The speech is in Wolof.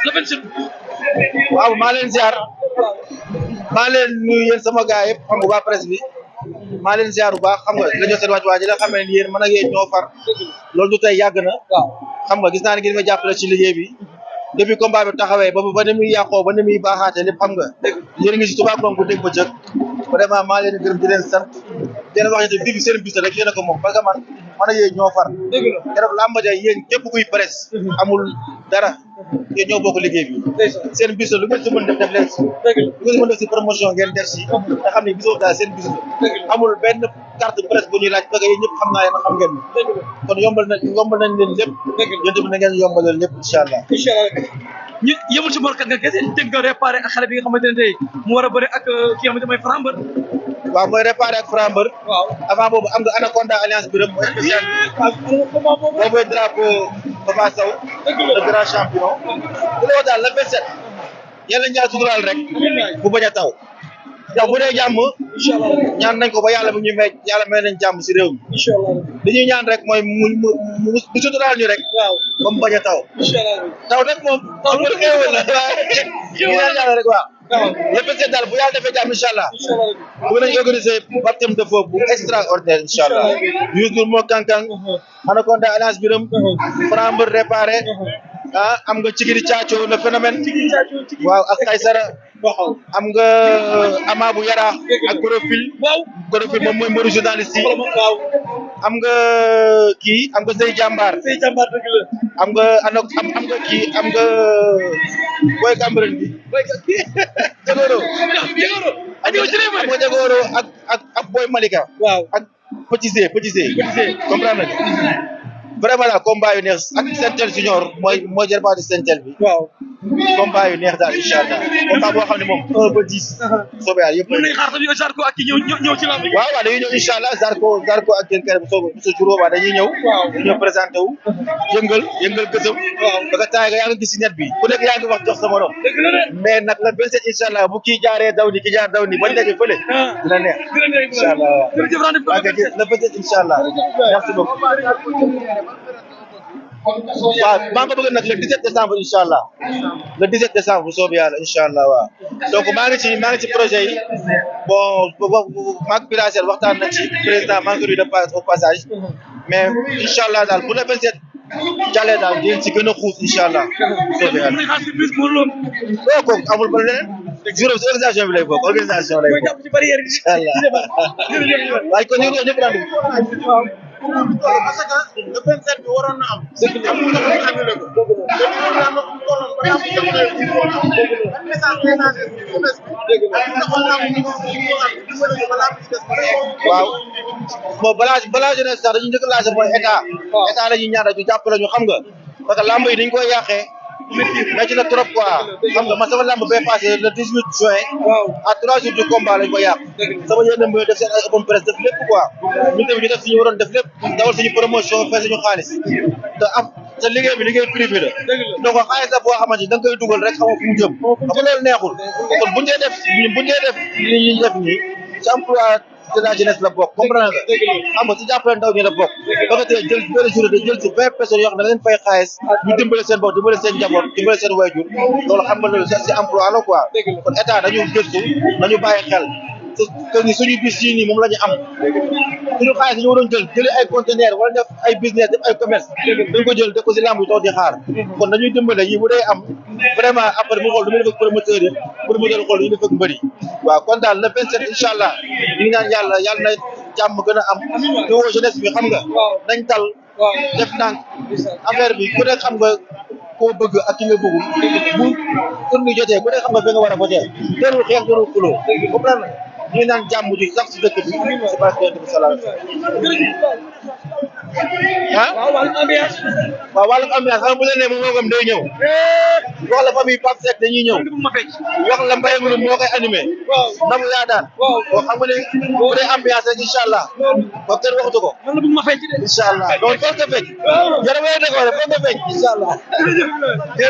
le 27. waaw maa leen ziar maa leen nuyu yéen sama gars yëpp xam nga waa presse bi maa leen ziar bu baax xam nga la jox seen wàccuwaay di la xam ne yéen man ak yéen ñoo far loolu du tey yàgg na xam nga gis naa ne ngeen ma jàppale ci liggéey bi depuis combat bi taxawee ba ni muy yàqoo ba ni muy baaxaatee lépp xam nga yéen a ngi si tubaab moom bu dégg ba jëkk vraiment maa leen gërëm di leen sant di leen wax ne bii bi seen bis la rek yéen a ko moom parce que man ak yéen ñoo far keroog làmb ja yéen képp kuy presse amul dara yéen ñoo bokk liggéey bi seen bis la lu ngeen si mën def leen si lu ngeen si mën def si promotion ngeen def si nga xam ne gisoo daal seen bis la amul benn carte presse bu ñuy laaj parce que yéen ñëpp xam naa yéen xam ngeen kon yombal nañ leen lépp yéen tamit na ngeen yombalal lépp incha allah ñu yëmul si Mor Kang Kang kese dégg nga réparé ak xale bi nga xamante ne tey mu war a bëri ak ki nga xamante mooy Franc Mbeur. waaw mooy réparé ak Franc Mbeur. waaw avant boobu am nga Anaconda alliance bi rek mooy spécial bi. boobu mooy drapeau Papa Sow. le grand champion. bu la wax daal le 27. yàlla ñaar suturaal rek. bu bañ a taw. ndax bu dee jàmm. ñaan nañ ko ba yàlla bu ñu may yàlla may nañ jàmm si réew mi. incha allah li ñuy ñaan rek mooy mu suturaal ñu rek. waaw ba mu bañ a taw. incha allah taw nag moom. taw nag xéewal la waaye ñu ñaan yàlla rek waaw. le 27 daal bu yàlla defee jàmm incha allah. bëgg nañu organiser baptême de feu bu extraordinaire incha allah. Youssou Ndour Mor Kang Kang. Anaconda alliance biram. Franc Mbeur réparé. am nga Cikiri Caaco le phénomène. waaw ak Kaysara. am nga Ama bu Yaraax ak Gorofil. Gorofil moom mooy mbiru journaliste yi. am nga kii am nga Sey Jàmbaar. am nga am nga kii am nga Boy Cambérène bi. Jagoro. am nga Jagoro ak Boy Malika. ak Petit Zé comprendre nga. vraiment daal combat yu neex ak Sentel Junior mooy jarbaatu Sentel bi. combat yu neex daal incha allah combat boo xam ne moom 1 ba 10. soobee yàlla yëpp. mën nañu xaar tamit Zarko ak ki ñëw ci lamb bi. waaw dañuy ñëw incha allah Zarko ak kenn kenn bu soobee ba dañuy ñëw. dañuy ñëw présenté wu. yëngal gësëm. parce que temps yaa ngi gis si net bi ku nekk yaa ngi wax jox sa morom. mais nag la 27 incha allah bu kii jaaree daw ni ki jaar daw ni bañ daje fële. dina neex incha allah waaw le 27 incha allah merci beaucoup. waaw maa ngi ko bëgg nag le 17 décembre incha allah le 17 décembre bu soobee yàlla incha allah waaw donc maa ngi ci projet yi bon maag Birasel waxtaan nañ ci président maa ngi ko nuyu au passage mais incha allah daal bu le 27 jàllee daal di ci gën a xuus incha allah bu soobee yàlla. non kooku amul ba leneen juróom si organisation bi lay bokk organisation lay bokk incha allah waaye kon ñu ngi ñëpp rendez-vous parce que le 27 bi waroon na am. amul na ko annulé ko. waaw bon balaa jeunesse sax dañuy njëkk a laajte mooy état. état la ñuy ñaan rek ñu jàppale ñu xam nga parce que lamb yi dañ koy yàqee. métti na trop quoi xam nga man sama lamb bee passé le 18 juin. à 3 jours du combat lañ ko yàq. sama yenn mbir def seen ay open presse def lépp quoi ñu tamit ñu def suñu waroon def lépp dawal suñu promotion fay suñu xaalis te liggéey bi liggéey privé la. donc xaalis la boo xamante ni da nga koy dugal rek xamoo fu mu jëm. xam nga loolu neexul kon buñ dee def li ñuy def nii ci emploi de la jeunesse la bokk comprendre nga xam nga ci jàppale ndaw ñi la bokk ba nga tey jël benn journée jël ci 20 personnes yoo xam ne da leen fay xaalis ñu dimbale seen bopp dimbale seen njaboot dimbale seen waajur loolu xam nga loolu ci emploi la quoi kon état dañu gëstu nañu bàyyi xel te ni suñu bis yii nii moom la ñu am suñu xaalis ñu waroon jëli ay conteneur wala def ay business def ay commerce dañ ko jël def ko si lamb yi toog di xaar kon dañuy dimbale yi bu dee am vraiment après mu xool du muy def ak promoteur yi promoteur xool du ñu def ak mbër yi waaw kon daal le 27 incha allah ñu ngi naan yàlla na jàmm gën a am te woo jeunesse bi xam nga nañ tal def ndànk affaire bi ku nekk xam nga koo bëgg ak ki nga bëggul bu tourne jotee ku nekk xam nga fi nga war a voter jarul xeex jarul xuloo comprendre ñu naan jàmm ji sax si dëkk bi si barke Yonent bi sallallahu alayhi wasallam waaw wàllum ambiance. waaw wàllum ambiance xam nga bu leen nee moom day ñëw wax la famille Pape Seck dañuy ñëw wax la Mbaye Ngourou moo koy animé ndam yaa daan boo xam nga ne bu dee ambiance rek incha allah ba kenn waxatu ko incha allah donc foog nga fecc yaram yooyu da ko war a foog nga fecc incha allah